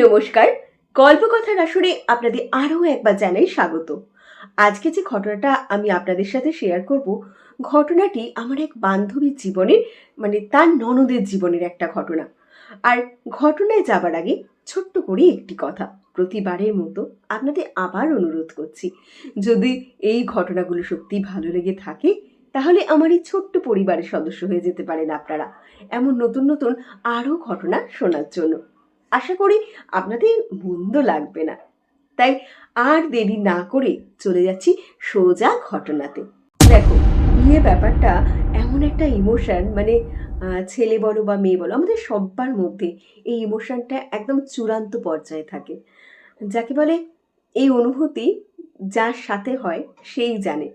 নমস্কার, গল্পকথার আসরে আপনাদের আরও একবার জানাই স্বাগত। আজকে যে ঘটনাটা আমি আপনাদের সাথে শেয়ার করব, ঘটনাটি আমার এক বান্ধবীর জীবনের, তার ননদের জীবনের একটা ঘটনা। আর ঘটনায় যাবার আগে ছোট্ট করে একটি কথা, প্রতিবারের মতো আপনাদের আবার অনুরোধ করছি, যদি এই ঘটনাগুলো সত্যি ভালো লেগে থাকে তাহলে আমার এই ছোট্ট পরিবারের সদস্য হয়ে যেতে পারেন আপনারা, এমন নতুন নতুন আরও ঘটনা শোনার জন্য। আশা করি আপনাদের মন্দ লাগবে না। তাই আর দেরি না করে চলে যাচ্ছি সোজা ঘটনাতে। দেখো, বিয়ে ব্যাপারটা এমন একটা ইমোশন, ছেলে বলো বা মেয়ে বলো, আমাদের সবার মধ্যে এই ইমোশনটা একদম চূড়ান্ত পর্যায়ে থাকে। যাকে বলে এই অনুভূতি যার সাথে হয় সেই জানে,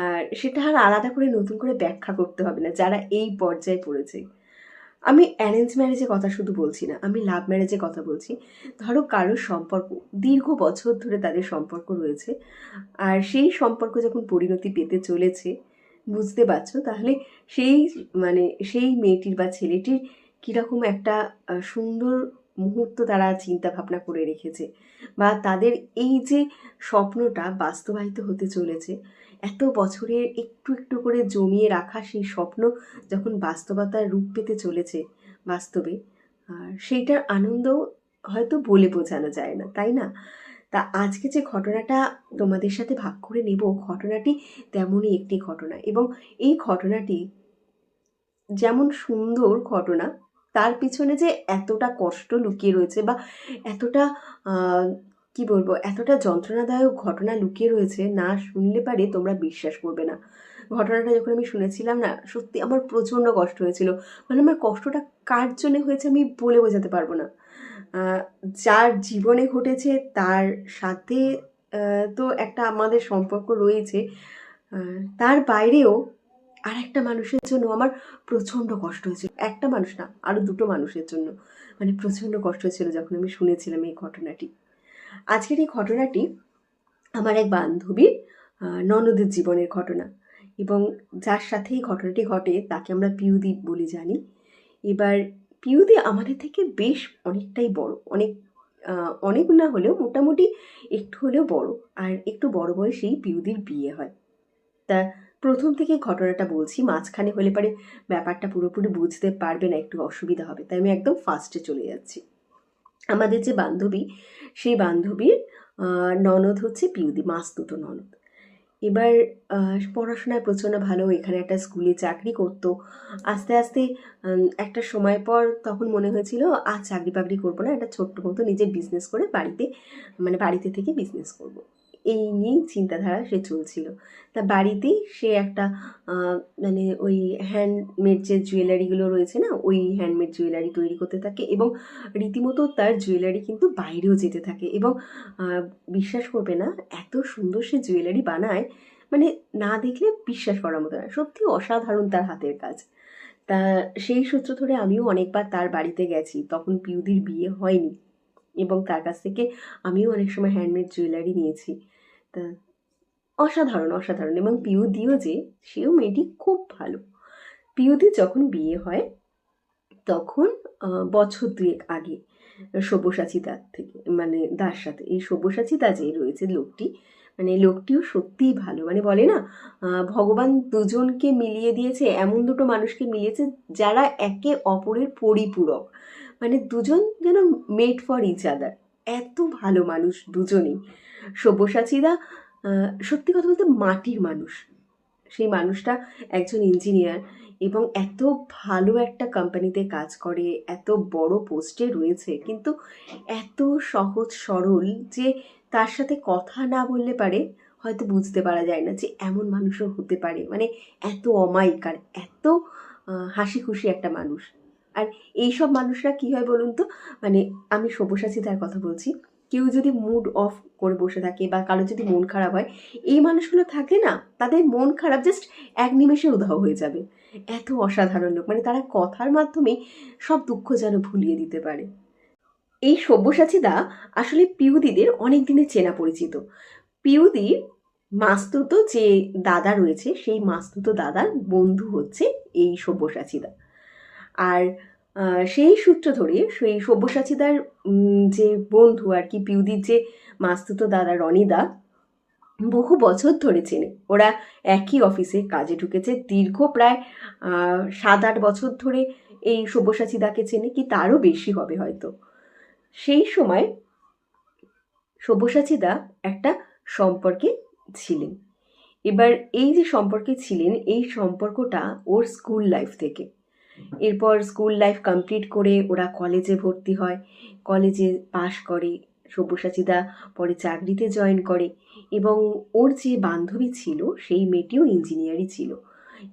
আর সেটা আর আলাদা করে নতুন করে ব্যাখ্যা করতে হবে না যারা এই পর্যায়ে পড়েছে। আমি অ্যারেঞ্জ ম্যারেজের কথা শুধু বলছি না, আমি লাভ ম্যারেজের কথা বলছি। ধরো কারোর সম্পর্ক দীর্ঘ বছর ধরে তাদের সম্পর্ক রয়েছে, আর সেই সম্পর্ক যখন পরিণতি পেতে চলেছে, বুঝতে পারছো তাহলে সেই সেই মেয়েটির বা ছেলেটির কীরকম একটা সুন্দর মুহূর্ত তারা চিন্তা ভাবনা করে রেখেছে, বা তাদের এই যে স্বপ্নটা বাস্তবায়িত হতে চলেছে, এত বছরের একটু একটু করে জমিয়ে রাখা সেই স্বপ্ন যখন বাস্তবতার রূপ পেতে চলেছে বাস্তবে, আর সেইটার আনন্দ হয়তো বলে বোঝানো যায় না, তাই না? তা আজকে যে ঘটনাটা তোমাদের সাথে ভাগ করে নেব, ঘটনাটি তেমনই একটি ঘটনা, এবং এই ঘটনাটি যেমন সুন্দর ঘটনা, তার পিছনে যে এতটা কষ্ট লুকিয়ে রয়েছে, বা এতটা কি বলবো, এতটা যন্ত্রণাদায়ক ঘটনা লুকিয়ে রয়েছে, না শুনলে পারে তোমরা বিশ্বাস করবে না। ঘটনাটা যখন আমি শুনেছিলাম না, সত্যি আমার প্রচণ্ড কষ্ট হয়েছিল। আমার কষ্টটা কার জন্য হয়েছে আমি বলে বোঝাতে পারবো না। যার জীবনে ঘটেছে তার সাথে তো একটা আমাদের সম্পর্ক রয়েছে, তার বাইরেও আর একটা মানুষের জন্য আমার প্রচণ্ড কষ্ট হয়েছিল। একটা মানুষ না, আরও দুটো মানুষের জন্য প্রচণ্ড কষ্ট হয়েছিল যখন আমি শুনেছিলাম এই ঘটনাটি। আজকের এই ঘটনাটি আমার এক বান্ধবীর ননদের জীবনের ঘটনা, এবং যার সাথে এই ঘটনাটি ঘটে তাকে আমরা পিউদি বলে জানি। এবার পিউদি আমাদের থেকে বেশ অনেকটাই বড়, অনেক না হলেও মোটামুটি একটু হলেও বড়, আর একটু বড় বয়সেই পিউদির বিয়ে হয়। তা প্রথম থেকে ঘটনাটা বলছি, মাঝখানে হলে পারে ব্যাপারটা পুরোপুরি বুঝতে পারবে না, একটু অসুবিধা হবে, তাই আমি একদম ফার্স্টে চলে যাচ্ছি। আমাদের যে বান্ধবী, সেই বান্ধবীর ননদ হচ্ছে পিউদি, মাসতুতো ননদ। এবার পড়াশোনায় প্রচণ্ড ভালো, এখানে একটা স্কুলে চাকরি করতো। আস্তে আস্তে একটা সময় পর তখন মনে হয়েছিল আর চাকরি বাকরি করবো না, একটা ছোট্ট মতো নিজের বিজনেস করে বাড়িতে থেকে বিজনেস করব, এই নিয়েই চিন্তাধারা সে চলছিল। তা বাড়িতেই সে একটা ওই হ্যান্ডমেড যে জুয়েলারিগুলো রয়েছে না, ওই হ্যান্ডমেড জুয়েলারি তৈরি করতে থাকে, এবং রীতিমতো তার জুয়েলারি কিন্তু বাইরেও যেতে থাকে, এবং বিশ্বাস করবে না, এত সুন্দর সে জুয়েলারি বানায়, না দেখলে বিশ্বাস করার মতো না, সত্যি অসাধারণ তার হাতের কাজ। তা সেই সূত্র ধরে আমিও অনেকবার তার বাড়িতে গেছি, তখন পিউদির বিয়ে হয়নি, এবং তার কাছ থেকে আমিও অনেক সময় হ্যান্ডমেড জুয়েলারি নিয়েছি। তা অসাধারণ অসাধারণ, এবং পিউদিও যে, সেও মেয়েটি খুব ভালো। পিউদি যখন বিয়ে হয় তখন বছর দুয়েক আগে সব্যসাচী দার থেকে, দার সাথে, এই সব্যসাচী দা যে রয়েছে লোকটি, লোকটিও সত্যিই ভালো, বলে না ভগবান দুজনকে মিলিয়ে দিয়েছে, এমন দুটো মানুষকে মিলিয়েছে যারা একে অপরের পরিপূরক, দুজন যেন মেড ফর ইচ আদার, এত ভালো মানুষ দুজনেই। সব্যসাচী দা সত্যি কথা বলতে মাটির মানুষ, সেই মানুষটা একজন ইঞ্জিনিয়ার, এবং এত ভালো একটা কোম্পানিতে কাজ করে, এত বড় পোস্টে রয়েছে, কিন্তু এত সহজ সরল যে তার সাথে কথা না বললে পারে হয়তো বুঝতে পারা যায় না যে এমন মানুষও হতে পারে, এত অমায়িক আর এত হাসি খুশি একটা মানুষ। আর এইসব মানুষরা কী হয় বলুন তো, আমি সব্যসাচী তার কথা বলছি, কেউ যদি মুড অফ করে বসে থাকে বা কারো যদি মন খারাপ হয়, এই মানুষগুলো থাকে না, তাদের মন খারাপ জাস্ট এক নিমেষে উধাও হয়ে যাবে, এত অসাধারণ লোক, তারা কথার মাধ্যমেই সব দুঃখ যেন ভুলিয়ে দিতে পারে। এই সব্যসাচী দা আসলে পিউদিদের অনেক দিনের চেনা পরিচিত। পিউদির মাস্তুতো যে দাদা রয়েছে, সেই মাস্তুতো দাদার বন্ধু হচ্ছে এই সব্যসাচী দা। আর সেই সূত্র ধরে সেই সব্যসাচীদার যে বন্ধু আর কি, পিউদির যে মাস্তুতো দাদা রনিদা, বহু বছর ধরে চেনে। ওরা একই অফিসে কাজে ঢুকেছে, দীর্ঘ প্রায় 7-8 বছর ধরে এই সব্যসাচীদাকে চেনে, কি তারও বেশি হবে হয়তো। সেই সময় সব্যসাচীদা একটা সম্পর্কে ছিলেন। এবার এই যে সম্পর্কে ছিলেন, এই সম্পর্কটা ওর স্কুল লাইফ থেকে। এরপর স্কুল লাইফ কমপ্লিট করে ওরা কলেজে ভর্তি হয়, কলেজে পাশ করে। সব্যসাচীদা পরে চাকরিতে জয়েন করে এবং ওর যে বান্ধবী ছিল সেই মেয়েটিও ইঞ্জিনিয়ারই ছিল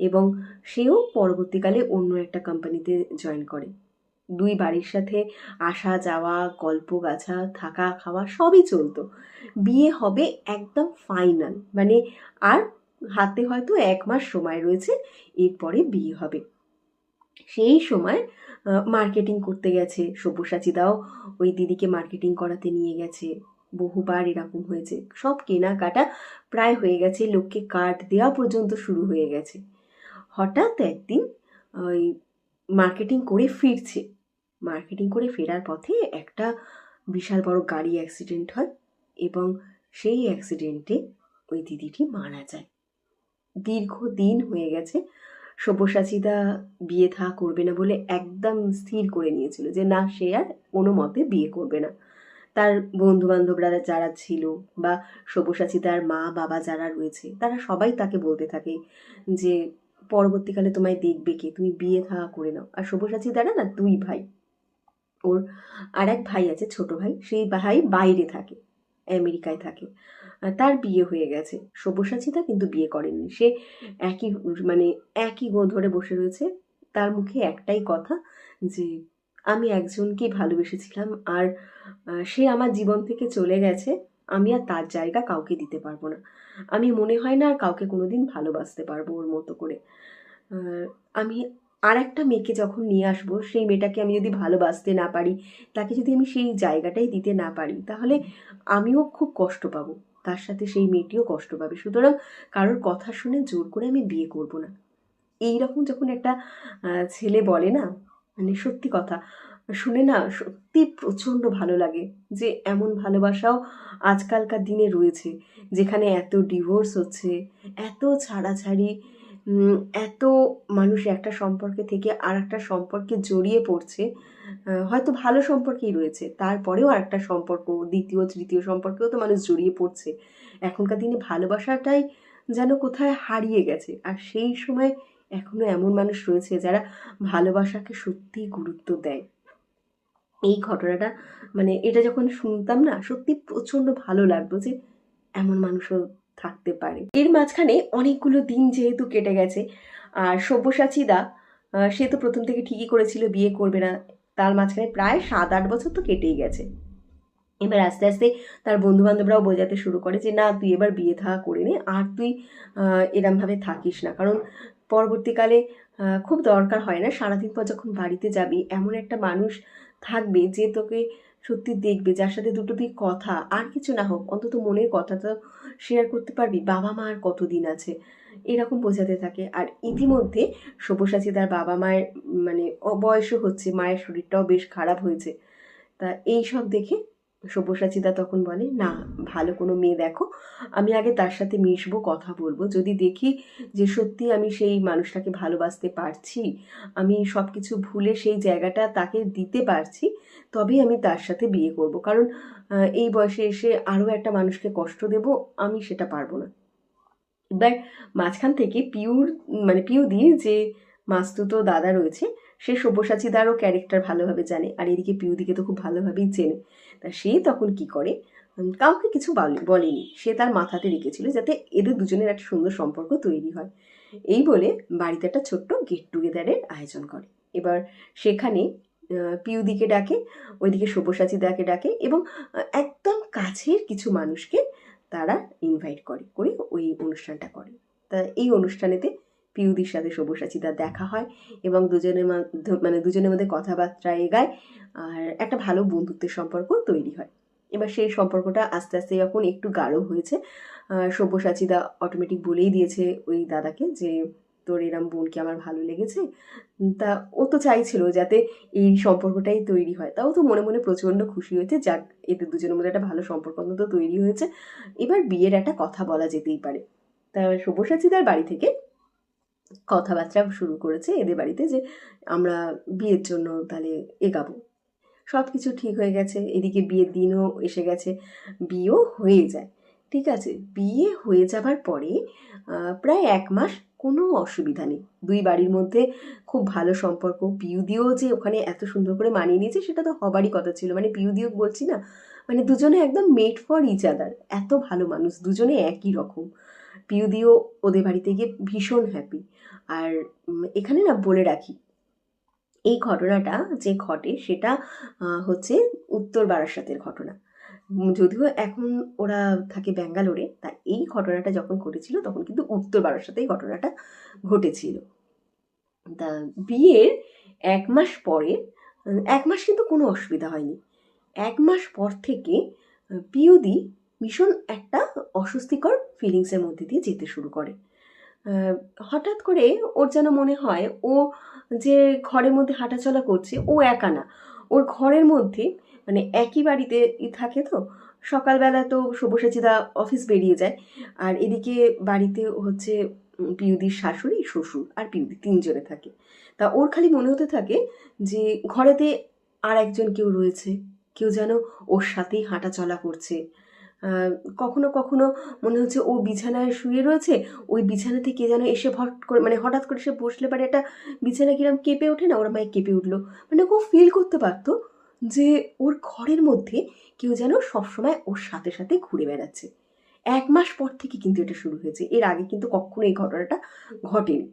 এবং সেও পরবর্তীকালে অন্য একটা কোম্পানিতে জয়েন করে। দুই বাড়ির সাথে আসা যাওয়া, গল্প গাছা, থাকা খাওয়া সবই চলতো। বিয়ে হবে একদম ফাইনাল, মানে আর হাতে হয়তো 1 মাস সময় রয়েছে, এরপরে বিয়ে হবে। সেই সময় মার্কেটিং করতে গেছে সব্যসাচীদাও, ওই দিদিকে মার্কেটিং করাতে নিয়ে গেছে। বহুবার এরকম হয়েছে, সব কেনাকাটা প্রায় হয়ে গেছে, লোককে কার্ড দেওয়া পর্যন্ত শুরু হয়ে গেছে। হঠাৎ একদিন ওই মার্কেটিং করে ফিরছে, মার্কেটিং করে ফেরার পথে একটা বিশাল বড় গাড়ি অ্যাক্সিডেন্ট হয় এবং সেই অ্যাক্সিডেন্টে ওই দিদিটি মারা যায়। দীর্ঘদিন হয়ে গেছে, সব্যসাচীদা বিয়ে থা করবে না বলে একদম স্থির করে নিয়েছিল যে না, সে আর কোনো মতে বিয়ে করবে না। তার বন্ধু বান্ধবরা যারা ছিল বা সব্যসাচীদার মা বাবা যারা রয়েছে, তারা সবাই তাকে বলতে থাকে যে পরবর্তীকালে তোমায় দেখবে কে, তুমি বিয়ে থা করে নাও। আর সব্যসাচীদারা না 2 ভাই, ওর আর এক ভাই আছে ছোট ভাই, সেই ভাই বাইরে থাকে, আমেরিকায় থাকে। তার বিয়ে হয়ে গেছে, সব্যসাচীদা কিন্তু বিয়ে করেননি। সে একই মানে একই গো ধরে বসে রয়েছে, তার মুখে একটাই কথা যে আমি একজনকেই ভালোবেসেছিলাম আর সে আমার জীবন থেকে চলে গেছে, আমি আর তার জায়গা কাউকে দিতে পারবো না। আমি মনে হয় না আর কাউকে কোনোদিন ভালোবাসতে পারবো ওর মতো করে। আমি আর একটা মেয়েকে যখন নিয়ে আসবো, সেই মেয়েটাকে আমি যদি ভালোবাসতে না পারি, তাকে যদি আমি সেই জায়গাটাই দিতে না পারি, তাহলে আমিও খুব কষ্ট পাবো, তার সাথে সেই মেয়েটিও কষ্ট পাবে। সুতরাং কারোর কথা শুনে জোর করে আমি বিয়ে করব না। এইরকম যখন একটা ছেলে বলে না, মানে সত্যি কথা শুনে না সত্যি প্রচণ্ড ভালো লাগে যে এমন ভালোবাসাও আজকালকার দিনে রয়েছে, যেখানে এত ডিভোর্স হচ্ছে, এত ছাড়াছাড়ি, এত মানুষ একটা সম্পর্কে থেকে আর একটা সম্পর্কে জড়িয়ে পড়ছে। হয়তো ভালো সম্পর্কেই রয়েছে, তারপরেও আর একটা সম্পর্ক, দ্বিতীয় তৃতীয় সম্পর্কেও তো মানুষ জড়িয়ে পড়ছে। এখনকার দিনে ভালোবাসাটাই যেন কোথায় হারিয়ে গেছে। আর সেই সময় এখনো এমন মানুষ রয়েছে যারা ভালোবাসাকে সত্যিই গুরুত্ব দেয়। এই ঘটনাটা মানে এটা যখন শুনতাম না, সত্যি প্রচণ্ড ভালো লাগতো যে এমন মানুষও থাকতে পারে। এর মাঝখানে অনেকগুলো দিন যেহেতু কেটে গেছে, আর সব্যসাচীদা সে তো প্রথম থেকে ঠিকই করেছিল বিয়ে করবে না, তার মাঝখানে প্রায় 7-8 বছর তো কেটেই গেছে। এবার আস্তে আস্তে তার বন্ধু বান্ধবরাও বোঝাতে শুরু করে যে না, তুই এবার বিয়ে থা করে নে, আর তুই এরমভাবে থাকিস না, কারণ পরবর্তীকালে খুব দরকার হয় না, সারাদিন পর যখন বাড়িতে যাবি এমন একটা মানুষ থাকবে যে তোকে সত্যি দেখবে, যার সাথে দুটো তুই কথা, আর কিছু না হোক অন্তত মনের কথা তো শেয়ার করতে পারবি। বাবা মা আর কতদিন আছে, এরকম বোঝাতে থাকে। আর ইতিমধ্যে সব্যসাচীদার বাবা মায়ের মানে বয়সও হচ্ছে, মায়ের শরীরটাও বেশ খারাপ হয়েছে। তা এই সব দেখে সব্যসাচীদা তখন বলে না, ভালো কোনো মেয়ে দেখো, আমি আগে তার সাথে মিশবো, কথা বলবো, যদি দেখি যে সত্যি আমি সেই মানুষটাকে ভালোবাসতে পারছি, আমি সব কিছু ভুলে সেই জায়গাটা তাকে দিতে পারছি, তবেই আমি তার সাথে বিয়ে করব। কারণ এই বয়সে এসে আরও একটা মানুষকে কষ্ট দেব, আমি সেটা পারবো না। এবার মাঝখান থেকে পিউদির যে মাস্তুতো দাদা রয়েছে, সে সব্যসাচীদারও ক্যারেক্টার ভালোভাবে জানে, আর এদিকে পিউদিকে তো খুব ভালোভাবেই চেনে। তা সে তখন কি করে, কাউকে কিছু বলেনি, সে তার মাথাতে রেখেছিল যাতে এদের দুজনের একটা সুন্দর সম্পর্ক তৈরি হয়। এই বলে বাড়িতে একটা ছোট্ট গেট টুগেদারের আয়োজন করে। এবার সেখানে পিউদিকে ডাকে, ওইদিকে সব্যসাচীদাকে ডাকে এবং একদম কাছের কিছু মানুষকে তারা ইনভাইট করে ওই অনুষ্ঠানটা করে। তা এই অনুষ্ঠানেতে পিউদির সাথে সব্যসাচীদার দেখা হয় এবং দুজনের মধ্যে কথাবার্তা এগায় আর একটা ভালো বন্ধুত্বের সম্পর্ক তৈরি হয়। এবার সেই সম্পর্কটা আস্তে আস্তে যখন একটু গাঢ় হয়েছে, সব্যসাচীদা অটোমেটিক বলেই দিয়েছে ওই দাদাকে যে তোর এরম বোনকে আমার ভালো লেগেছে। তা ও তো চাইছিল যাতে এই সম্পর্কটাই তৈরি হয়, তাও তো মনে মনে প্রচণ্ড খুশি হয়েছে, যাক এদের দুজনের মধ্যে একটা ভালো সম্পর্ক অন্তত তৈরি হয়েছে, এবার বিয়ের একটা কথা বলা যেতেই পারে। তা সব্যসাচীদার বাড়ি থেকে কথাবার্তা শুরু করেছে এদের বাড়িতে যে আমরা বিয়ের জন্য তাহলে এগাবো। সব কিছু ঠিক হয়ে গেছে, এদিকে বিয়ের দিনও এসে গেছে, বিয়েও হয়ে যায়। ঠিক আছে, বিয়ে হয়ে যাবার পরে প্রায় 1 মাস কোনো অসুবিধা নেই, দুই বাড়ির মধ্যে খুব ভালো সম্পর্ক। পিউদিও যে ওখানে এত সুন্দর করে মানিয়ে নিয়েছে সেটা তো হবারই কথা ছিল, মানে পিউদিও বলছি না, মানে দুজনে একদম মেড ফর ইচ আদার, এত ভালো মানুষ, দুজনে একই রকম। পিউদিও ওদের বাড়িতে গিয়ে ভীষণ হ্যাপি। আর এখানে না বলে রাখি, এই ঘটনাটা যে ঘটে সেটা হচ্ছে উত্তর বারাসাতের ঘটনা। যদিও এখন ওরা থাকে ব্যাঙ্গালোরে, তা এই ঘটনাটা যখন ঘটেছিল তখন কিন্তু উত্তর বারাসাতেই ঘটনাটা ঘটেছিল। তা বিয়ের 1 মাস পরে, 1 মাস কিন্তু কোনো অসুবিধা হয়নি, 1 মাস পর থেকে পিউদি ভীষণ একটা অস্বস্তিকর ফিলিংসের মধ্যে দিয়ে যেতে শুরু করে। হঠাৎ করে ওর যেন মনে হয় ও যে ঘরের মধ্যে হাঁটাচলা করছে ও একা না, ওর ঘরের মধ্যে মানে একই বাড়িতে থাকে তো, সকালবেলা তো সব্যসাচীদা অফিস বেরিয়ে যায়, আর এদিকে বাড়িতে হচ্ছে পিউদির শাশুড়ি, শ্বশুর আর পিউদি 3 জনে থাকে। তা ওর খালি মনে হতে থাকে যে ঘরেতে আর একজন কেউ রয়েছে, কেউ যেন ওর সাথেই হাঁটাচলা করছে। কখনো কখনো মনে হচ্ছে ও বিছানায় শুয়ে রয়েছে, ওই বিছানা থেকে যেন এসে ভট করে মানে হঠাৎ করে সে বসলে পারে একটা বিছানা কিরম কেঁপে ওঠে না, ওরা মায়ে কেঁপে উঠলো, মানে ও ফিল করতে পারতো যে ওর ঘরের মধ্যে কেউ যেন সবসময় ওর সাথে সাথে ঘুরে বেড়াচ্ছে। 1 মাস পর থেকে কিন্তু এটা শুরু হয়েছে, এর আগে কিন্তু কখনো এই ঘটনাটা ঘটেনি।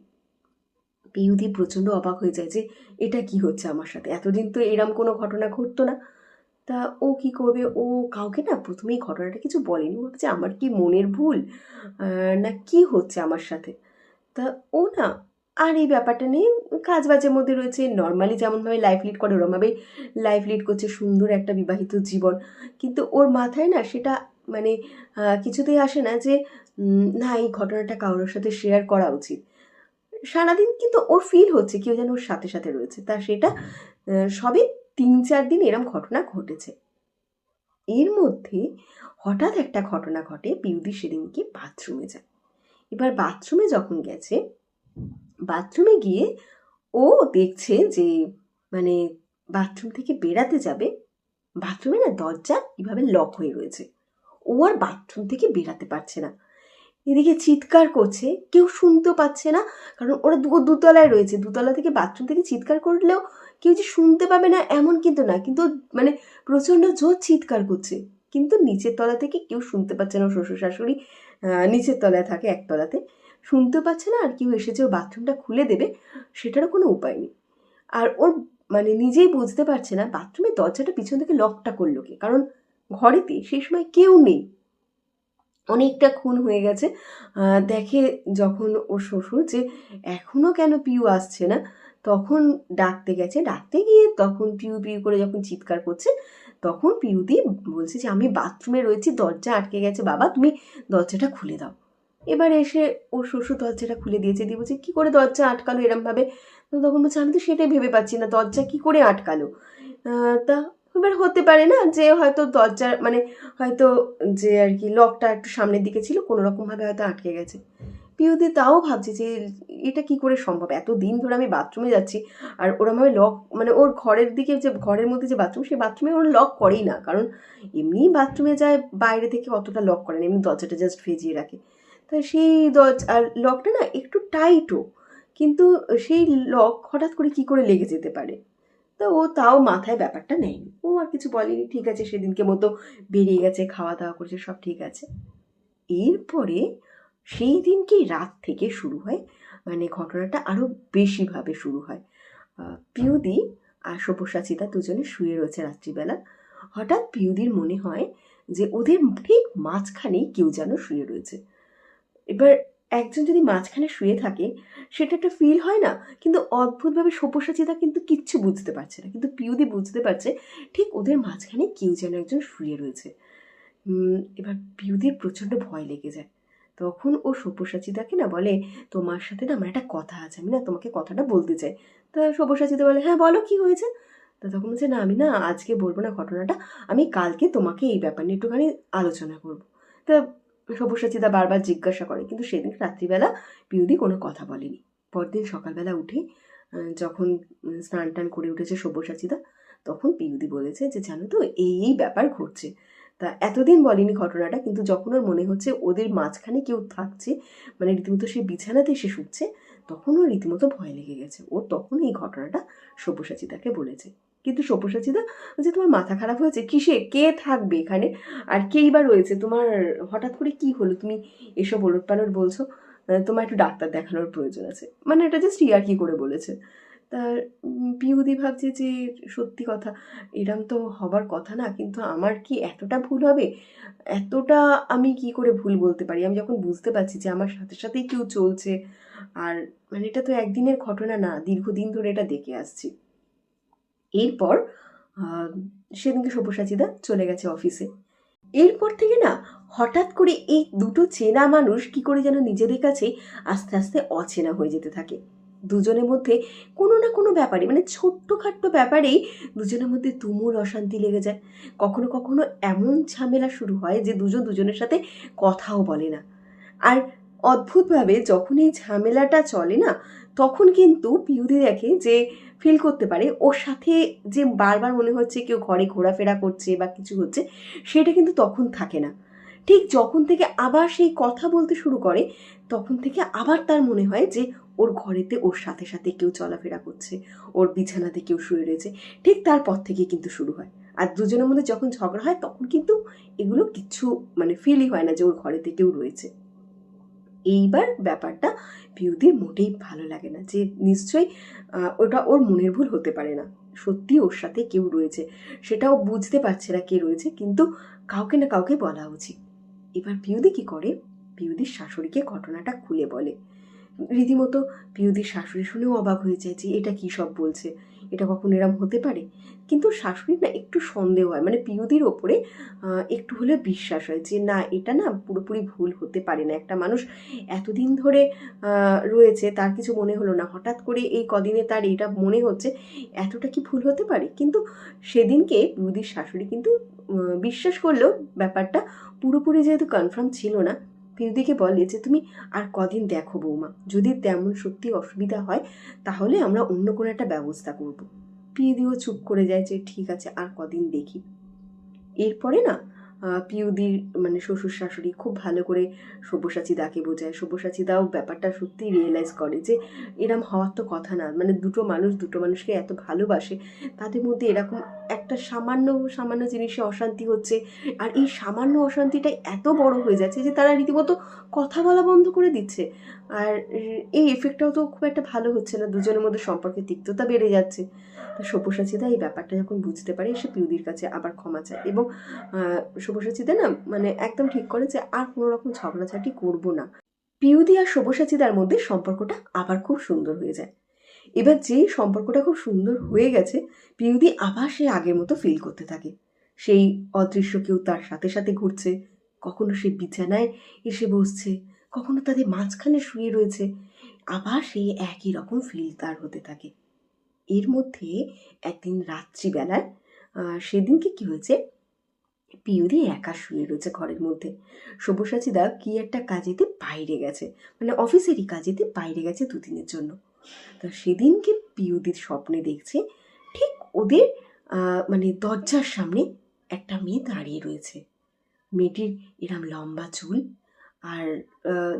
পিউদি প্রচণ্ড অবাক হয়ে যায় যে এটা কি হচ্ছে আমার সাথে, এতদিন তো এরম কোনো ঘটনা ঘটতো না। তা ও কি করবে, ও কাউকে না প্রথমেই ঘটনাটা কিছু বলেনি, ও ভাবছে আমার কি মনের ভুল না কি হচ্ছে আমার সাথে। তা ও না আর এই ব্যাপারটা নিয়ে কাজ বাজের মধ্যে রয়েছে, নর্মালি যেমনভাবে লাইফ লিড করে ওরমভাবেই লাইফ লিড করছে, সুন্দর একটা বিবাহিত জীবন। কিন্তু ওর মাথায় না সেটা মানে কিছুতেই আসে না যে না এই ঘটনাটা কারোর সাথে শেয়ার করা উচিত। সারাদিন কিন্তু ওর ফিল হচ্ছে কেউ যেন ওর সাথে সাথে রয়েছে, তা সেটা সবে 3-4 দিন এরম ঘটনা ঘটেছে। এর মধ্যে হঠাৎ একটা ঘটনা ঘটে, পিউদি সেদিনকে বাথরুমে যায়। এবার বাথরুমে যখন গেছে, বাথরুমে গিয়ে ও দেখছে যে মানে বাথরুম থেকে বেরাতে যাবে, বাথরুমে না দরজা কিভাবে লক হয়ে রয়েছে, ও আর বাথরুম থেকে বেরাতে পারছে না। এদিকে চিৎকার করছে, কেউ শুনতেও পাচ্ছে না, কারণ ওরা দুতলায় রয়েছে, দুতলা থেকে বাথরুম থেকে চিৎকার করলেও কেউ যে শুনতে পাবে না এমন কিন্তু না, কিন্তু মানে প্রচণ্ড জোর চিৎকার করছে, কিন্তু নিচের তলা থেকে কেউ শুনতে পাচ্ছে না। শ্বশুর শাশুড়ি নিচের তলায় থাকে, একতলাতে, শুনতেও পাচ্ছে না, আর কেউ এসেছে ওর বাথরুমটা খুলে দেবে সেটারও কোনো উপায় নেই। আর ওর মানে নিজেই বুঝতে পারছে না বাথরুমের দরজাটা পিছন থেকে লকটা করলো কে, কারণ ঘরেতে সেই সময় কেউ নেই, অনেকটা খুন হয়ে গেছে। দেখে যখন ওর শ্বশুর যে এখনও কেন পিউ আসছে না, তখন ডাকতে গেছে, ডাকতে গিয়ে তখন পিউ পিউ করে যখন চিৎকার করছে, তখন পিউদি বলছে যে আমি বাথরুমে রয়েছি, দরজা আটকে গেছে, বাবা তুমি দরজাটা খুলে দাও। এবার এসে ওর শ্বশুর দরজাটা খুলে দিয়েছে, দিয়ে বলছে কী করে দরজা আটকালো এরমভাবে। তো তখন বলছে আমি তো সেটাই ভেবে পাচ্ছি না দরজা কী করে আটকালো। তা এবার হতে পারে না যে হয়তো দরজার মানে হয়তো যে আর কি লকটা একটু সামনের দিকে ছিল, কোনো রকমভাবে হয়তো আটকে গেছে। পিউদি তাও ভাবছে যে এটা কি করে সম্ভব, এত দিন ধরে আমি বাথরুমে যাচ্ছি আর ওরমভাবে লক মানে ওর ঘরের দিকে যে ঘরের মধ্যে যে বাথরুম, সেই বাথরুমে ওরা লক করেই না, কারণ এমনিই বাথরুমে যায় বাইরে থেকে অতটা লক করে না, এমনি দরজাটা জাস্ট ভেজিয়ে রাখে। তা সেই দরজা আর লকটা না একটু টাইটও, কিন্তু সেই লক হঠাৎ করে কি করে লেগে যেতে পারে। তো ও তাও মাথায় ব্যাপারটা নেয়নি, ও আর কিছু বলেনি, ঠিক আছে সেদিনকে মতো বেরিয়ে গেছে, খাওয়া দাওয়া করছে, সব ঠিক আছে। এরপরে সেই দিনকেই রাত থেকে শুরু হয়, মানে ঘটনাটা আরও বেশিভাবে শুরু হয়। পিউদি আর সব্যসাচীদা দুজনে শুয়ে রয়েছে রাত্রিবেলা, হঠাৎ পিউদির মনে হয় যে ওদের ঠিক মাঝখানেই কেউ যেন শুয়ে রয়েছে। এবার একজন যদি মাঝখানে শুয়ে থাকে সেটা একটা ফিল হয় না, কিন্তু অদ্ভুতভাবে সব্যসাচীদা কিন্তু কিচ্ছু বুঝতে পারছে না, কিন্তু পিউদি বুঝতে পারছে ঠিক ওদের মাঝখানে কেউ যেন একজন শুয়ে রয়েছে। এবার পিউদির প্রচণ্ড ভয় লেগে যায়, তখন ও সব্যসাচীদাকে না বলে, তোমার সাথে না আমার একটা কথা আছে, আমি না তোমাকে কথাটা বলতে চাই। তা সব্যসাচীদা বলে, হ্যাঁ বলো, কি হয়েছে? তা তখন বলছে, না আমি না আজকে বলবো না ঘটনাটা, আমি কালকে তোমাকে এই ব্যাপার নিয়ে একটুখানি আলোচনা করবো। তা সব্যসাচীদা বারবার জিজ্ঞাসা করে, কিন্তু সেদিন রাত্রিবেলা পিউদি কোনো কথা বলেনি। পরদিন সকালবেলা উঠে যখন স্নান টান করে উঠেছে সব্যসাচীদা, তখন পিউদি বলেছে যে জানো তো এই ব্যাপার ঘটছে। তা এতদিন বলেনি ঘটনাটা, কিন্তু যখন ওর মনে হচ্ছে ওদের মাঝখানে কেউ থাকছে, মানে রীতিমতো সে বিছানাতে এসে শুচ্ছে, তখন ওর রীতিমতো ভয় লেগে গেছে। ও তখন এই ঘটনাটা সব্যসাচীদাকে বলেছে। কিন্তু সব্যসাচীদা বলছে, তোমার মাথা খারাপ হয়েছে? কিসে? কে থাকবে এখানে? আর কেই বা রয়েছে? তোমার হঠাৎ করে কি হলো? তুমি এসব ওলট পালট বলছো, তোমার একটু ডাক্তার দেখানোর প্রয়োজন আছে। মানে এটা জাস্ট ইয়ার্কি করে বলেছে। তার পিউদি ভাবছে যে সত্যি কথা, এরম তো হবার কথা না, কিন্তু আমার কি এতটা ভুল হবে? এতটা আমি কি করে ভুল বলতে পারি? আমি যখন বুঝতে পারছি যে আমার সাথে সাথেই কেউ চলছে, আর মানে এটা তো একদিনের ঘটনা না, দীর্ঘদিন ধরে এটা দেখে আসছি। এরপর সেদিনকে সব্যসাচীদা চলে গেছে অফিসে। এরপর থেকে না হঠাৎ করে এই দুটো চেনা মানুষ কি করে যেন নিজেদের কাছে আস্তে আস্তে অচেনা হয়ে যেতে থাকে। দুজনের মধ্যে কোনো না কোনো ব্যাপারে, মানে ছোট্টখাট্ট ব্যাপারেই দুজনের মধ্যে তুমুল অশান্তি লেগে যায়। কখনো কখনো এমন ঝামেলা শুরু হয় যে দুজন দুজনের সাথে কথাও বলে না। আর অদ্ভুতভাবে যখন এই ঝামেলাটা চলে না, তখন কিন্তু পিউদি দেখে যে ফিল করতে পারে ওর সাথে যে বারবার মনে হচ্ছে কেউ ঘরে ঘোরাফেরা করছে বা কিছু হচ্ছে, সেটা কিন্তু তখন থাকে না। ঠিক যখন থেকে আবার সেই কথা বলতে শুরু করে, তখন থেকে আবার তার মনে হয় যে ওর ঘরেতে ওর সাথে সাথে কেউ চলাফেরা করছে, ওর বিছানাতে কেউ শুয়ে রয়েছে। ঠিক তারপর থেকে কিন্তু শুরু হয়। আর দুজনের মধ্যে যখন ঝগড়া হয় তখন কিন্তু এগুলো কিছু মানে ফিলই হয় না যে ওর ঘরেতে কেউ রয়েছে। এইবার ব্যাপারটা পিউদির মোটেই ভালো লাগে না, যে নিশ্চয়ই ওটা ওর মনের ভুল হতে পারে না, সত্যি ওর সাথে কেউ রয়েছে, সেটাও বুঝতে পারছে না কে রয়েছে, কিন্তু কাউকে না কাউকে বলা উচিত। এবার পিউদি কি করে, পিউদির শাশুড়িকে ঘটনাটা খুলে বলে। রীতিমতো পিউদির শাশুড়ি শুনেও অবাক হয়ে যায় যে এটা কী সব বলছে, এটা কখন এরম হতে পারে। কিন্তু শাশুড়ির না একটু সন্দেহ হয়, মানে পিউদির ওপরে একটু হলেও বিশ্বাস হয় যে না, এটা না পুরোপুরি ভুল হতে পারে না। একটা মানুষ এতদিন ধরে রয়েছে, তার কিছু মনে হলো না, হঠাৎ করে এই কদিনে তার এটা মনে হচ্ছে, এতটা কি ভুল হতে পারে? কিন্তু সেদিনকে পিউদির শাশুড়ি কিন্তু বিশ্বাস করলেও ব্যাপারটা পুরোপুরি যেহেতু কনফার্ম ছিল না, পিউদিকে বলে যে তুমি আর কদিন দেখো বৌমা, যদি তেমন সত্যি অসুবিধা হয় তাহলে আমরা অন্য কোনো একটা ব্যবস্থা করব। পিউদিও চুপ করে যায় যে ঠিক আছে, আর কদিন দেখি। এরপরে না পিউদির মানে শ্বশুর শাশুড়ি খুব ভালো করে সব্যসাচীদাকে বোঝায়। সব্যসাচীদাও ব্যাপারটা সত্যিই রিয়েলাইজ করে যে এরম হওয়ার তো কথা না, মানে দুটো মানুষকে এত ভালোবাসে, তাদের মধ্যে এরকম একটা সামান্য সামান্য জিনিসে অশান্তি হচ্ছে, আর এই সামান্য অশান্তিটাই এত বড় হয়ে যাচ্ছে যে তারা রীতিমতো কথা বলা বন্ধ করে দিচ্ছে। আর এই এফেক্টটাও তো খুব একটা ভালো হচ্ছে না, দুজনের মধ্যে সম্পর্কের তিক্ততা বেড়ে যাচ্ছে। তো সব্যসাচীদা এই ব্যাপারটা যখন বুঝতে পারে, সে পিউদির কাছে আবার ক্ষমা চায়, এবং সব্যসাচীদা না মানে একদম ঠিক করে যে আর কোনো রকম ঝগড়াঝাটি করবো না। পিউদি আর সব্যসাচীদার মধ্যে সম্পর্কটা আবার খুব সুন্দর হয়ে যায়। এবার যে সম্পর্কটা খুব সুন্দর হয়ে গেছে, পিউদি আবার সে আগের মতো ফিল করতে থাকে। সেই অদৃশ্য কেউ তার সাথে সাথে ঘুরছে, কখনো সে বিছানায় এসে বসছে, কখনো তাদের মাঝখানে শুয়ে রয়েছে, আবার সেই একই রকম ফিল তার হতে থাকে। এর মধ্যে একদিন রাত্রিবেলায় সেদিনকে কি হয়েছে, পিউদি একা শুয়ে রয়েছে ঘরের মধ্যে। সব্যসাচীদা কি একটা কাজেতে বাইরে গেছে, মানে অফিসেরই কাজেতে বাইরে গেছে দুদিনের জন্য। তা সেদিনকে পিউদির স্বপ্নে দেখছে ঠিক ওদের মানে দরজার সামনে একটা মেয়ে দাঁড়িয়ে রয়েছে। মেয়েটির এরম লম্বা চুল, আর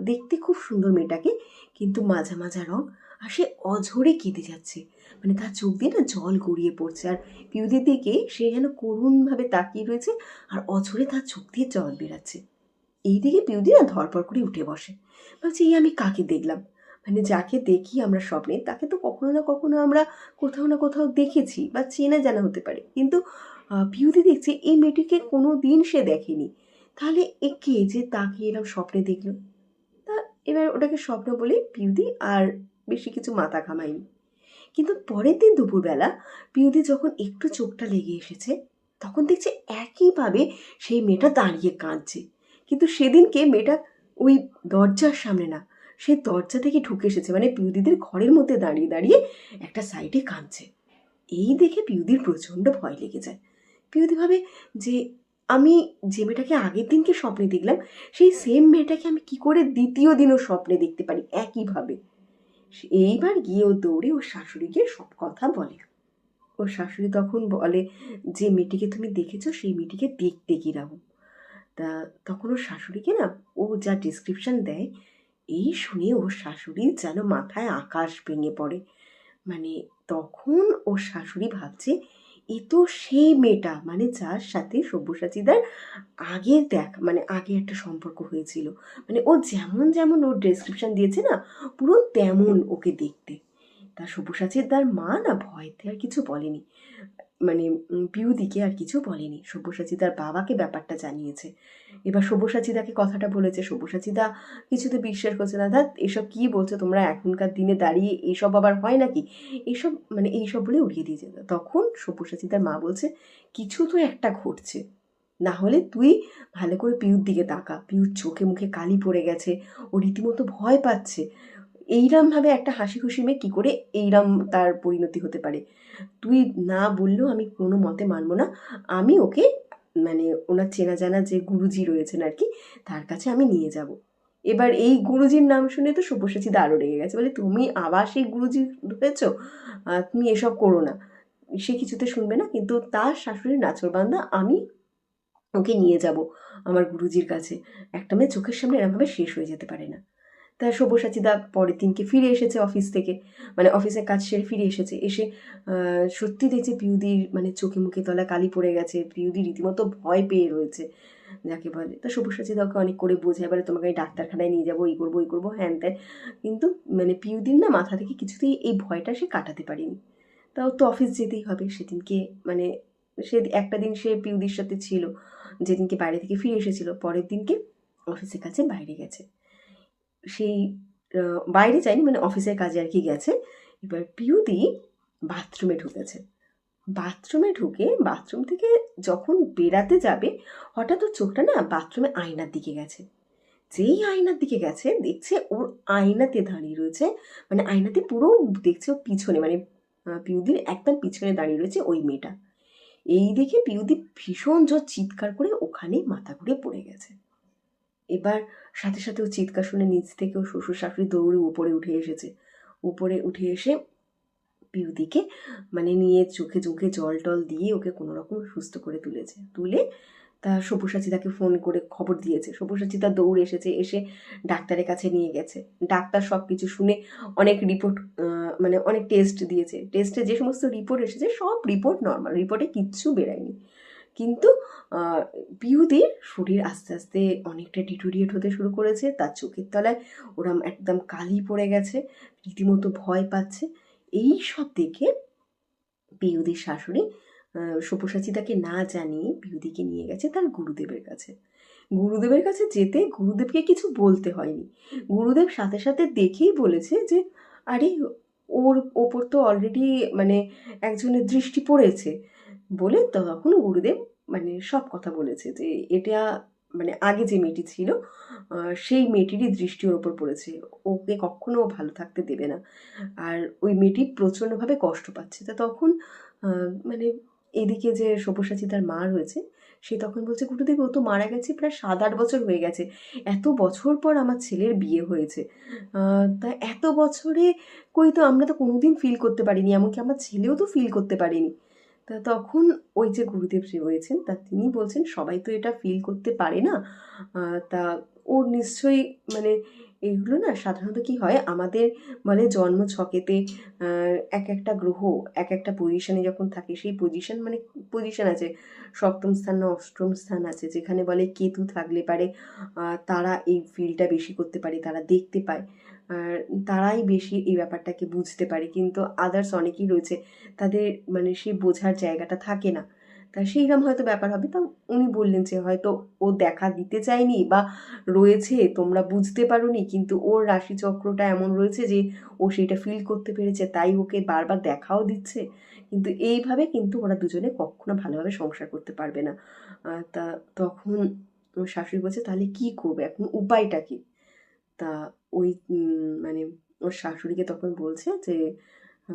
দেখতে খুব সুন্দর মেয়েটাকে, কিন্তু মাজা মাজা রং, আর সে অঝরে কেঁদে যাচ্ছে, মানে তার চোখ দিয়ে না জল গড়িয়ে পড়ছে, আর পিউদির দিকে সে যেন করুণভাবে তাকিয়ে রয়েছে, আর অঝরে তার চোখ দিয়ে জল বেরাচ্ছে। এইদিকে পিউদি না ধরপড় করে উঠে বসে, ভাবছি এই আমি কাকে দেখলাম, মানে যাকে দেখি আমরা স্বপ্নে তাকে তো কখনো না কখনো আমরা কোথাও না কোথাও দেখেছি বা চেনা জানা হতে পারে, কিন্তু পিউদি দেখছে এই মেয়েটিকে কোনো দিন সে দেখেনি। তাহলে এ কে যে তাকে এরকম স্বপ্নে দেখলো? তা এবার ওটাকে স্বপ্ন বলে পিউদি আর বেশি কিছু মাথা ঘামায়নি। কিন্তু পরের দিন দুপুরবেলা পিউদি যখন একটু চোখটা লেগে এসেছে, তখন দেখছে একইভাবে সেই মেয়েটা দাঁড়িয়ে কাঁদছে, কিন্তু সেদিনকে মেয়েটা ওই দরজার সামনে না, সে দরজা থেকে ঢুকে এসেছে, মানে পিউদিদের ঘরের মধ্যে দাঁড়িয়ে দাঁড়িয়ে একটা সাইডে কাঁদছে। এই দেখে পিউদির প্রচণ্ড ভয় লেগে যায়। পিউদি ভাবে যে আমি যে মেয়েটাকে আগের দিনকে স্বপ্নে দেখলাম, সেই সেম মেয়েটাকে আমি কি করে দ্বিতীয় দিনও স্বপ্নে দেখতে পারি একইভাবে। এইবার গিয়ে ও দৌড়ে ওর শাশুড়িকে সব কথা বলে। ওর শাশুড়ি তখন বলে যে মেয়েটিকে তুমি দেখেছো, সেই মেয়েটিকে দেখতে কিরকম। তা তখন ওর শাশুড়িকে না, ও যা ডিসক্রিপশন দেয়, এই শুনে ওর শাশুড়ি যেন মাথায় আকাশ ভেঙে পড়ে। মানে তখন ওর শাশুড়ি ভাবছে এ তো সেই মেয়েটা, মানে যার সাথে সব্যসাচীদার আগে মানে আগে একটা সম্পর্ক হয়েছিল। মানে ও যেমন যেমন ওর ডেসক্রিপশন দিয়েছে না, পুরো তেমন ওকে দেখতে। তা সব্যসাচীদার মা না ভয়তে আর কিছু বলেনি, মানে পিউদিকে আর কিছু বলেনি। সব্যসাচীদার বাবাকে ব্যাপারটা জানিয়েছে। এবার সব্যসাচীদাকে কথাটা বলেছে, সব্যসাচীদা কিছুতে বিশ্বাস করছে না। দাদা এসব কি বলছো তোমরা, এখনকার দিনে দাঁড়িয়ে এইসব আবার হয় নাকি, এইসব মানে এইসব বলে উড়িয়ে দিয়েছে। তখন সব্যসাচীদার মা বলছে কিছু তো একটা ঘটছে, না হলে তুই ভালো করে পিউর দিকে তাকা। পিউর চোখে মুখে কালি পড়ে গেছে, ও রীতিমতো ভয় পাচ্ছে। এইরমভাবে একটা হাসি খুশি মেয়ে কী করে এইরম তার পরিণতি হতে পারে, তুই না বললেও আমি কোনো মতে মানবো না। আমি ওকে মানে ওনার চেনা জানা যে গুরুজি রয়েছেন আর কি, তার কাছে আমি নিয়ে যাব। এবার এই গুরুজির নাম শুনে তো সব্যসাচীদা আরও রেগে গেছে, বলে তুমি আবার সেই গুরুজি হয়েছ, তুমি এসব করো না। সে কিছুতে শুনবে না, কিন্তু তার শাশুড়ির নাছোড়বান্দা আমি ওকে নিয়ে যাব আমার গুরুজির কাছে। একটা মেয়ে চোখের সামনে এরমভাবে শেষ হয়ে যেতে পারে না। তা সব্যসাচীদা পরের দিনকে ফিরে এসেছে অফিস থেকে, মানে অফিসের কাজ সেরে ফিরে এসেছে। এসে সত্যি দেখছে পিউদির মানে চোখে মুখে তলা কালি পড়ে গেছে, পিউদি রীতিমতো ভয় পেয়ে রয়েছে যাকে বলে। তা সব্যসাচীদা ওকে অনেক করে বোঝায়, বলে তোমাকে আমি ডাক্তারখানায় নিয়ে যাবো, এই করবো ওই করবো হ্যান ত্যান। কিন্তু মানে পিউদির না মাথা থেকে কিছুতেই এই ভয়টা সে কাটাতে পারেনি। তাও তো অফিস যেতেই হবে সেদিনকে, মানে সে একটা দিন সে পিউদির সাথে ছিল, যেদিনকে বাইরে থেকে ফিরে এসেছিল। পরের দিনকে অফিসের কাছে বাইরে গেছে, সেই বাইরে যায়নি, মানে অফিসের কাজে আর কি গেছে। এবার পিউদি বাথরুমে ঢুকেছে। বাথরুমে ঢুকে বাথরুম থেকে যখন বেরাতে যাবে, হঠাৎ ওর চোখটা না বাথরুমে আয়নার দিকে গেছে। যেই আয়নার দিকে গেছে দেখছে ওর আয়নাতে দাঁড়িয়ে রয়েছে, মানে আয়নাতে পুরো দেখছে ওর পিছনে, মানে পিউদির একদম পিছনে দাঁড়িয়ে রয়েছে ওই মেয়েটা। এই দেখে পিউদি ভীষণ জোর চিৎকার করে ওখানেই মাথা ঘুরে পড়ে গেছে। এবার সাথে সাথে ও চিৎকার শুনে নিচ থেকে ও শ্বশুর শাশুড়ি দৌড়ে উপরে উঠে এসেছে। উপরে উঠে এসে পিউদিকে মানে নিয়ে চোখে চোখে জল টল দিয়ে ওকে কোনো রকম সুস্থ করে তুলেছে। তুলে তা সব্যসাচীদাকে ফোন করে খবর দিয়েছে। সব্যসাচীদা দৌড়ে এসেছে, এসে ডাক্তারের কাছে নিয়ে গেছে। ডাক্তার সব কিছু শুনে অনেক রিপোর্ট মানে অনেক টেস্ট দিয়েছে। টেস্টে যে সমস্ত রিপোর্ট এসেছে সব রিপোর্ট নর্মাল, রিপোর্টে কিচ্ছু বেরায়নি। কিন্তু পিউদির শরীর আস্তে আস্তে অনেকটা ডিটোরিয়েট হতে শুরু করেছে, তার চোখের তলায় ওরম একদম কালি পড়ে গেছে, রীতিমতো ভয় পাচ্ছে। এই সব দেখে পিউদির শাশুড়ি সব্যসাচীদাকে না জানিয়ে পিউদিকে নিয়ে গেছে তার গুরুদেবের কাছে। গুরুদেবের কাছে যেতে গুরুদেবকে কিছু বলতে হয়নি, গুরুদেব সাথে সাথে দেখেই বলেছে যে আরে ওর ওপর তো অলরেডি মানে একজনের দৃষ্টি পড়েছে। বলে তখন গুরুদেব মানে সব কথা বলেছে যে এটা মানে আগে যে মেয়েটি ছিল সেই মেয়েটিরই দৃষ্টি ওর ওপর পড়েছে, ওকে কখনো ভালো থাকতে দেবে না, আর ওই মেয়েটি প্রচণ্ডভাবে কষ্ট পাচ্ছে। তা তখন মানে এদিকে যে সব্যসাচীদার মা রয়েছে সে তখন বলছে গুরুদেব ও তো মারা গেছে প্রায় 7-8 বছর হয়ে গেছে, এত বছর পর আমার ছেলের বিয়ে হয়েছে, তা এত বছরে কই তো আমরা তো কোনোদিন ফিল করতে পারিনি, এমনকি আমার ছেলেও তো ফিল করতে পারিনি। তা তখন ওই যে গুরুদেব যে রয়েছেন তা তিনি বলছেন সবাই তো এটা ফিল করতে পারে না, তা ওর নিশ্চয়ই মানে এগুলো না সাধারণত কি হয় আমাদের মানে জন্ম ছকেতে এক একটা গ্রহ এক একটা পজিশনে যখন থাকে, সেই পজিশন মানে পজিশন আছে, সপ্তম স্থান না অষ্টম স্থান আছে, যেখানে বলে কেতু থাকলে পারে তারা এই ফিলটা বেশি করতে পারে, তারা দেখতে পায়, তারাই বেশি এই ব্যাপারটাকে বুঝতে পারে। কিন্তু আদার্স অনেকেই রয়েছে তাদের মানে সেই বোঝার জায়গাটা থাকে না, তা সেইরকম হয়তো ব্যাপার হবে। তা উনি বললেন যে হয়তো ও দেখা দিতে চায়নি বা রয়েছে তোমরা বুঝতে পারোনি, কিন্তু ওর রাশিচক্রটা এমন রয়েছে যে ও সেইটা ফিল করতে পেরেছে, তাই ওকে বারবার দেখাও দিচ্ছে। কিন্তু এইভাবে কিন্তু ওরা দুজনে কখনো ভালোভাবে সংসার করতে পারবে না। তা তখন ওর শাশুড়ি বলছে তাহলে কি করবে এখন, উপায়টা কি? তা ওই মানে ওর শাশুড়িকে তখন বলছে যে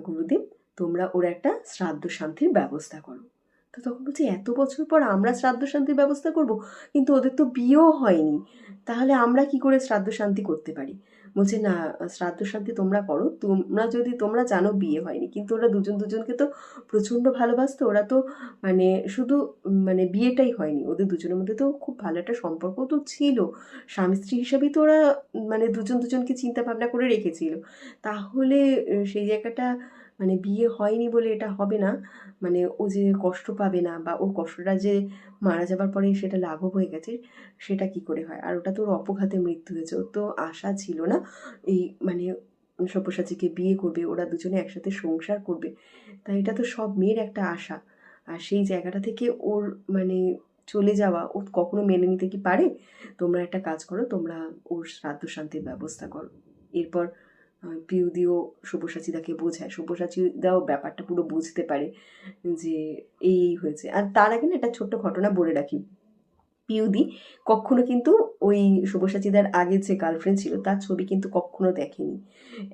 গুরুদেব তোমরা ওর একটা শ্রাদ্ধ শান্তির ব্যবস্থা করো। তো তখন বলছে এত বছর পর আমরা শ্রাদ্ধ শান্তির ব্যবস্থা করব, কিন্তু ওদের তো বিয়েও হয়নি, তাহলে আমরা কি করে শ্রাদ্ধ শান্তি করতে পারি? বলছে না, শ্রাদ্ধ শান্তি তোমরা করো, তোমরা জানো বিয়ে হয়নি, কিন্তু ওরা দুজন দুজনকে তো প্রচণ্ড ভালোবাসতো, ওরা তো মানে শুধু মানে বিয়েটাই হয়নি, ওদের দুজনের মধ্যে তো খুব ভালো একটা সম্পর্ক তো ছিল, স্বামী স্ত্রী হিসাবেই তো ওরা মানে দুজন দুজনকে চিন্তা ভাবনা করে রেখেছিল। তাহলে সেই জায়গাটা মানে বিয়ে হয়নি বলে এটা হবে না, মানে ও যে কষ্ট পাবে না, বা ওর কষ্টটা যে মারা যাবার পরে সেটা লাঘব হয়ে গেছে, সেটা কি করে হয়? আর ওটা তো ওর অপঘাতে মৃত্যু হয়েছে, ওর তো আশা ছিল না এই মানে সব্যসাচীকে বিয়ে করবে, ওরা দুজনে একসাথে সংসার করবে, তাই এটা তো সব মেয়ের একটা আশা। আর সেই জায়গাটা থেকে ওর মানে চলে যাওয়া ও কখনো মেনে নিতে কি পারে? তোমরা একটা কাজ করো, তোমরা ওর শ্রাদ্ধ শান্তির ব্যবস্থা করো। এরপর পিউদিও সব্যসাচীদাকে বোঝায়, সব্যসাচীদাও ব্যাপারটা পুরো বুঝতে পারে যে এই হয়েছে। আর তার আগে না একটা ছোট্ট ঘটনা বলে রাখি, পিউদি কখনো কিন্তু ওই সব্যসাচীদার আগের যে গার্লফ্রেন্ড ছিল তার ছবি কিন্তু কখনো দেখেনি,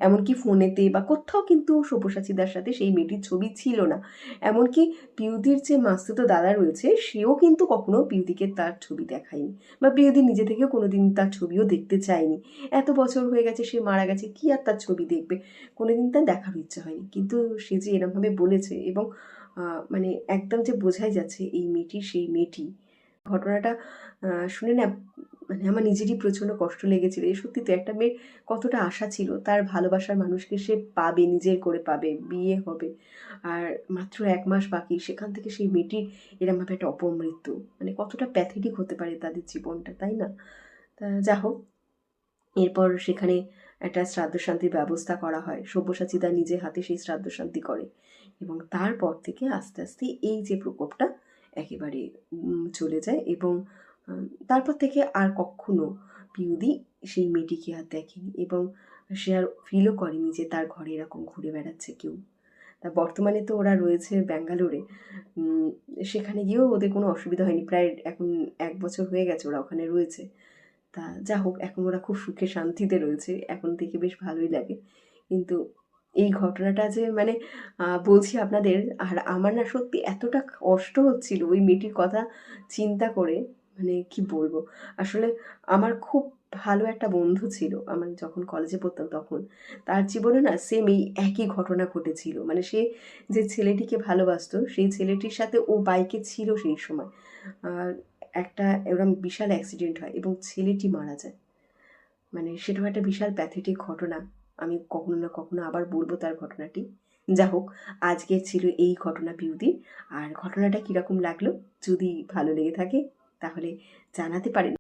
এমনকি ফোনেতে বা কোথাও কিন্তু সব্যসাচীদার সাথে সেই মেয়েটির ছবি ছিল না। এমনকি পিউদির যে মাস্তুতো দাদা রয়েছে সেও কিন্তু কখনো পিউদিকে তার ছবি দেখায়নি, বা পিউদি নিজে থেকেও কোনোদিন তার ছবিও দেখতে চায়নি। এত বছর হয়ে গেছে, সে মারা গেছে, কি আর তার ছবি দেখবে, কোনোদিন তার দেখার ইচ্ছা হয়নি। কিন্তু সে যে এরমভাবে বলেছে, এবং মানে একদম যে বোঝাই যাচ্ছে এই মেয়েটি সেই মেয়েটি। ঘটনাটা শুনে না মানে আমার নিজেরই প্রচণ্ড কষ্ট লেগেছিল। এই সত্যি তো একটা মেয়ের কতটা আশা ছিল তার ভালোবাসার মানুষকে সে পাবে, নিজের করে পাবে, বিয়ে হবে, আর মাত্র 1 মাস বাকি, সেখান থেকে সেই মেয়েটির এরমভাবে একটা অপমৃত্যু, মানে কতটা প্যাথেটিক হতে পারে তাদের জীবনটা, তাই না? তা যা হোক, এরপর সেখানে একটা শ্রাদ্ধ শান্তির ব্যবস্থা করা হয়, সব্যসাচীদা নিজে হাতে সেই শ্রাদ্ধ শান্তি করে, এবং তারপর থেকে আস্তে আস্তে এই যে প্রকোপটা একেবারে চলে যায়, এবং তারপর থেকে আর কখনো পিউদি সেই মেয়েটিকে আর দেখেনি, এবং সে আর ফিলও করেনি যে তার ঘরে এরকম ঘুরে বেড়াচ্ছে কেউ। তা বর্তমানে তো ওরা রয়েছে ব্যাঙ্গালোরে, সেখানে গিয়েও ওদের কোনো অসুবিধা হয়নি, প্রায় এখন 1 বছর হয়ে গেছে ওরা ওখানে রয়েছে। তা যা হোক, এখন ওরা খুব সুখে শান্তিতে রয়েছে, এখন থেকে বেশ ভালোই লাগে। কিন্তু এই ঘটনাটা যে মানে বলছি আপনাদের, আর আমার না সত্যি এতটা কষ্ট হচ্ছিল ওই মেয়েটির কথা চিন্তা করে, মানে কি বলবো। আসলে আমার খুব ভালো একটা বন্ধু ছিল, আমার যখন কলেজে পড়তাম তখন, তার জীবনে না সেম এই একই ঘটনা ঘটেছিল। মানে সে যে ছেলেটিকে ভালোবাসতো সেই ছেলেটির সাথে ও বাইকে ছিল সেই সময়, আর একটা এরকম বিশাল অ্যাক্সিডেন্ট হয় এবং ছেলেটি মারা যায়। মানে সেটাও একটা বিশাল প্যাথেটিক ঘটনা। আমি কখনো না কখনো আবার বলবো তার ঘটনাটি। যা হোক, আজকে ছিল এই ঘটনা পিউদির। আর ঘটনাটা কীরকম লাগলো, যদি ভালো লেগে থাকে তাহলে জানাতে পারেন।